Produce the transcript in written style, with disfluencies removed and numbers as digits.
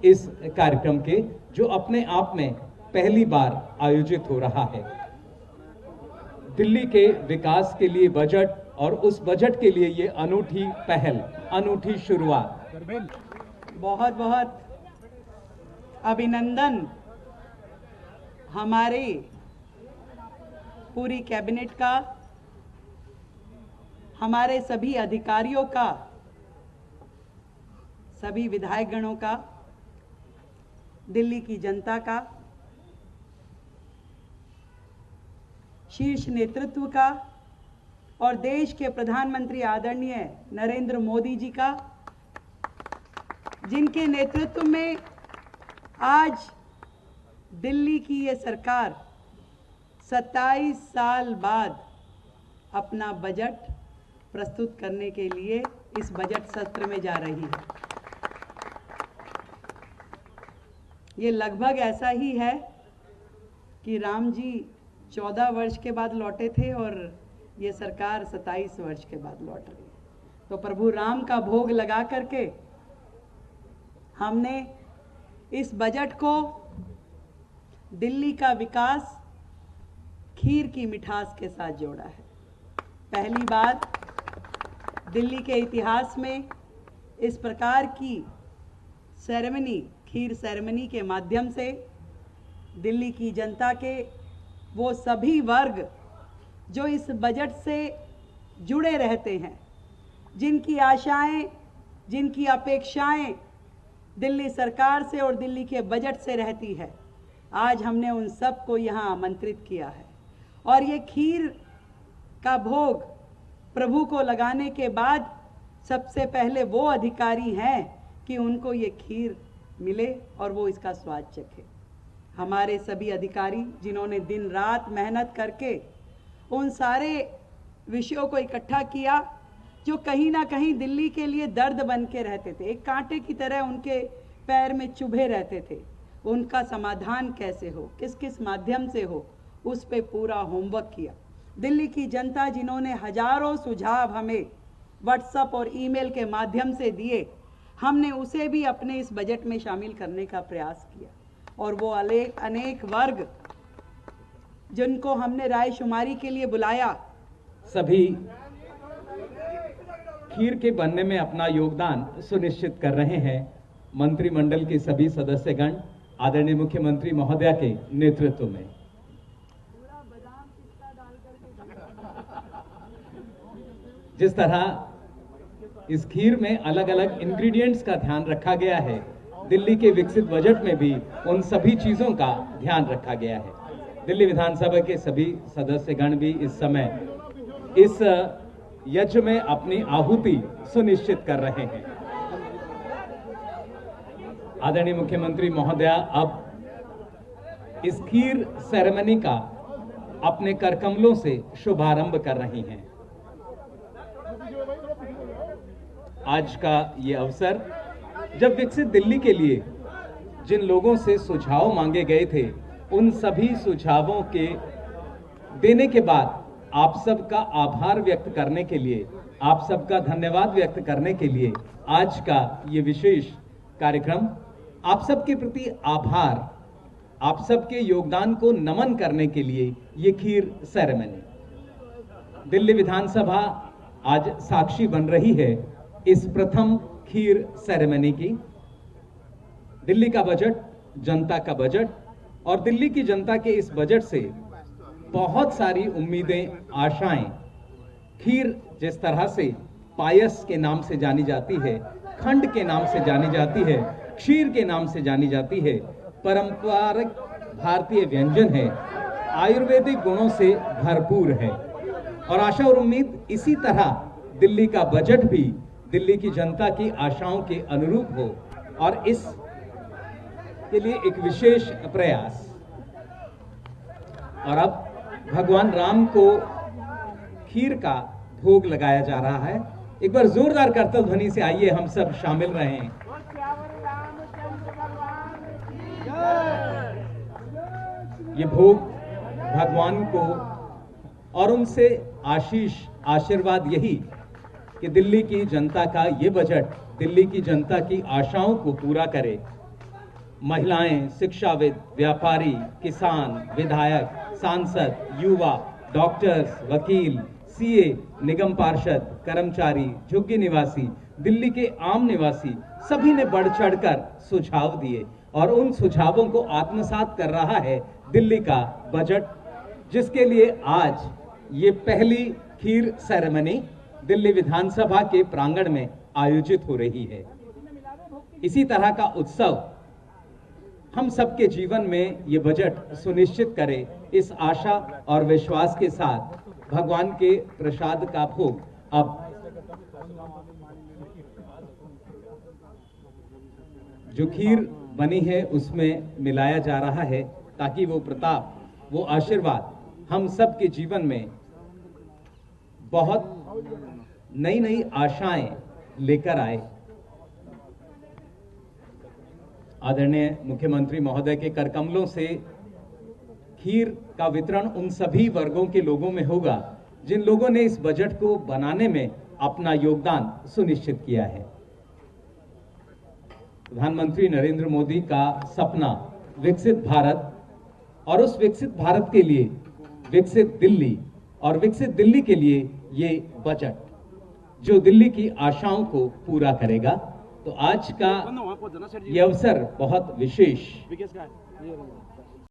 इस कार्यक्रम के, जो अपने आप में पहली बार आयोजित हो रहा है। दिल्ली के विकास के लिए बजट और उस बजट के लिए ये अनूठी पहल, अनूठी शुरुआत। बहुत बहुत अभिनंदन हमारे पूरी कैबिनेट का, हमारे सभी अधिकारियों का, सभी विधायकगणों का, दिल्ली की जनता का, शीर्ष नेतृत्व का और देश के प्रधानमंत्री आदरणीय नरेंद्र मोदी जी का, जिनके नेतृत्व में आज दिल्ली की ये सरकार 27 साल बाद अपना बजट प्रस्तुत करने के लिए इस बजट सत्र में जा रही है। ये लगभग ऐसा ही है कि राम जी 14 वर्ष के बाद लौटे थे और ये सरकार 27 वर्ष के बाद लौट रही है। तो प्रभु राम का भोग लगा करके हमने इस बजट को दिल्ली का विकास खीर की मिठास के साथ जोड़ा है। पहली बार दिल्ली के इतिहास में इस प्रकार की सेरेमनी, खीर सेरेमनी के माध्यम से दिल्ली की जनता के वो सभी वर्ग जो इस बजट से जुड़े रहते हैं, जिनकी आशाएं, जिनकी अपेक्षाएं दिल्ली सरकार से और दिल्ली के बजट से रहती है, आज हमने उन सब को यहाँ आमंत्रित किया है। और ये खीर का भोग प्रभु को लगाने के बाद सबसे पहले वो अधिकारी हैं कि उनको ये खीर मिले और वो इसका स्वाद चखे। हमारे सभी अधिकारी जिन्होंने दिन रात मेहनत करके उन सारे विषयों को इकट्ठा किया जो कहीं ना कहीं दिल्ली के लिए दर्द बन के रहते थे, एक कांटे की तरह उनके पैर में चुभे रहते थे, उनका समाधान कैसे हो, किस किस माध्यम से हो, उस पे पूरा होमवर्क किया। दिल्ली की जनता जिन्होंने हजारों सुझाव हमें व्हाट्सएप और ईमेल के माध्यम से दिए, हमने उसे भी अपने इस बजट में शामिल करने का प्रयास किया। और वो अनेक वर्ग जिनको हमने रायशुमारी के लिए बुलाया, सभी खीर के बनने में अपना योगदान सुनिश्चित कर रहे हैं। मंत्रिमंडल के सभी सदस्यगण आदरणीय मुख्यमंत्री महोदया के नेतृत्व में जिस तरह इस खीर में अलग अलग इंग्रेडिएंट्स का ध्यान रखा गया है, दिल्ली के विकसित बजट में भी उन सभी चीजों का ध्यान रखा गया है। दिल्ली विधानसभा के सभी सदस्यगण भी इस समय इस यज्ञ में अपनी आहुति सुनिश्चित कर रहे हैं। आदरणीय मुख्यमंत्री महोदया अब इस खीर सेरेमनी का अपने करकमलों से शुभारंभ कर रही हैं। आज का ये अवसर जब विकसित दिल्ली के लिए जिन लोगों से सुझाव मांगे गए थे, उन सभी सुझावों के देने के बाद आप सबका आभार व्यक्त करने के लिए, आप सबका धन्यवाद व्यक्त करने के लिए आज का ये विशेष कार्यक्रम, आप सबके प्रति आभार, आप सबके योगदान को नमन करने के लिए ये खीर सेरेमनी। दिल्ली विधानसभा आज साक्षी बन रही है इस प्रथम खीर सेरेमनी की। दिल्ली का बजट, जनता का बजट और दिल्ली की जनता के इस बजट से बहुत सारी उम्मीदें, आशाएं, खीर जिस तरह से पायस के नाम से जानी जाती है, खंड के नाम से जानी जाती है, क्षीर के नाम से जानी जाती है, परंपरागत भारतीय व्यंजन है, आयुर्वेदिक गुणों से भरपूर है। और आशा और उम्मीद इसी तरह दिल्ली का बजट भी दिल्ली की जनता की आशाओं के अनुरूप हो और इस के लिए एक विशेष प्रयास। और अब भगवान राम को खीर का भोग लगाया जा रहा है। एक बार जोरदार करतल ध्वनि से आइए हम सब शामिल रहें। ये भोग भगवान को और उनसे आशीष, आशीर्वाद यही कि दिल्ली की जनता का ये बजट दिल्ली की जनता की आशाओं को पूरा करे, महिलाएं, शिक्षाविद, व्यापारी, किसान, विधायक, सांसद, युवा, डॉक्टर्स, वकील, सीए, निगम पार्षद, कर्मचारी, झुग्गी निवासी, दिल्ली के आम निवासी, सभी ने बढ़ चढ़कर सुझाव दिए और उन सुझावों को आत्मसात कर रहा है दिल्ली का बजट, जिसके लिए आज ये पहली खीर सेरेमनी दिल्ली विधानसभा के प्रांगण में आयोजित हो रही है। इसी तरह का उत्सव हम सबके जीवन में ये बजट सुनिश्चित करे, इस आशा और विश्वास के साथ भगवान के प्रसाद का भोग अब जो खीर बनी है उसमें मिलाया जा रहा है, ताकि वो प्रताप, वो आशीर्वाद हम सबके जीवन में बहुत नई नई आशाएं लेकर आए। आदरणीय मुख्यमंत्री महोदय के करकमलों से खीर का वितरण उन सभी वर्गों के लोगों में होगा जिन लोगों ने इस बजट को बनाने में अपना योगदान सुनिश्चित किया है। प्रधानमंत्री नरेंद्र मोदी का सपना विकसित भारत, और उस विकसित भारत के लिए विकसित दिल्ली, और विकसित दिल्ली के लिए ये बजट जो दिल्ली की आशाओं को पूरा करेगा। तो आज का ये अवसर बहुत विशेष